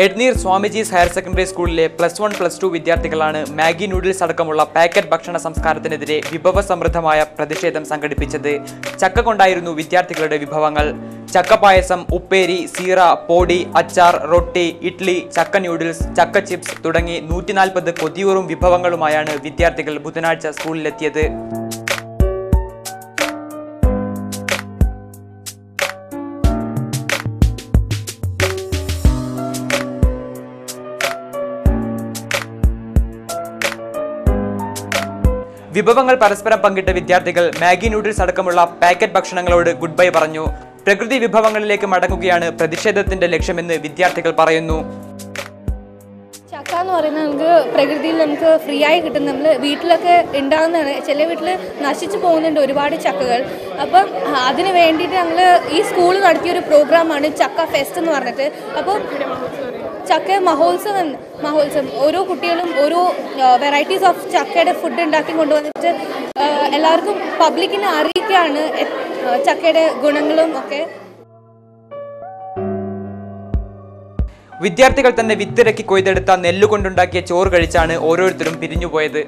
എഡ്നീർ Swamijis higher secondary സ്കൂളിലെ +1, +2 വിദ്യാർത്ഥികളാണ് Maggi noodles അടക്കമുള്ള പാക്കറ്റ് ഭക്ഷണ സംസ്കാരത്തിനെതിരെ വിഭവസമൃദ്ധമായ പ്രതിഷേധം സംഘടിപ്പിച്ചത്. ചക്ക കൊണ്ടായിരുന്നു വിദ്യാർത്ഥികളുടെ വിഭവങ്ങൾ. ചക്കപ്പായസം, ഉപ്പേരി, സീറ, പോടി, അച്ചാർ, റൊട്ടി, ഇഡ്ലി, ചക്ക ന്യൂഡിൽസ്, ചക്ക ചിപ്സ് തുടങ്ങി 140 കൊതിയൂറും വിഭവങ്ങളുമായാണ് വിദ്യാർത്ഥികൾ ബുധനാഴ്ച സ്കൂളിലെത്തിയത്. വിഭവങ്ങൾ പരസ്പരം പങ്കിട്ട വിദ്യാർത്ഥികൾ മാഗി നൂഡിൽസ് അടക്കമുള്ള പാക്കറ്റ് ഭക്ഷണങ്ങളോട് ഗുഡ് ബൈ പറഞ്ഞു. പ്രകൃതി വിഭവങ്ങളിലേക്ക് മടങ്ങുകയാണ് പ്രതിഷേധത്തിന്റെ ലക്ഷ്യമെന്ന് വിദ്യാർത്ഥികൾ പറയുന്നു. ചക്ക എന്ന് പറയുന്നത് നമുക്ക് പ്രകൃതിയിൽ നമുക്ക് ഫ്രീ ആയി കിട്ടും. നമ്മൾ വീട്ടിലൊക്കെ ഉണ്ടാകുന്നതാണ്. ചില വീട്ടിൽ നശിച്ചു പോകുന്നുണ്ട് ഒരുപാട് ചക്കകൾ. അപ്പം അതിന് വേണ്ടിയിട്ട് ഞങ്ങൾ ഈ സ്കൂൾ നടത്തിയൊരു പ്രോഗ്രാമാണ് ചക്ക ഫെസ്റ്റ് എന്ന് പറഞ്ഞിട്ട്. അപ്പോൾ ചക്ക മഹോത്സവം ഓരോ കുട്ടികളും ഓരോ വെറൈറ്റീസ് ഓഫ് ചക്കയുടെ ഫുഡ് ഉണ്ടാക്കി കൊണ്ടുവന്നിട്ട് എല്ലാവർക്കും പബ്ലിക്കിനെ അറിയിക്കുകയാണ് ചക്കയുടെ ഗുണങ്ങളും ഒക്കെ. വിദ്യാർത്ഥികൾ തന്നെ വിത്തിറക്കി കൊയ്തെടുത്ത നെല്ലുകൊണ്ടുണ്ടാക്കിയ ചോറ് കഴിച്ചാണ് ഓരോരുത്തരും പിരിഞ്ഞുപോയത്.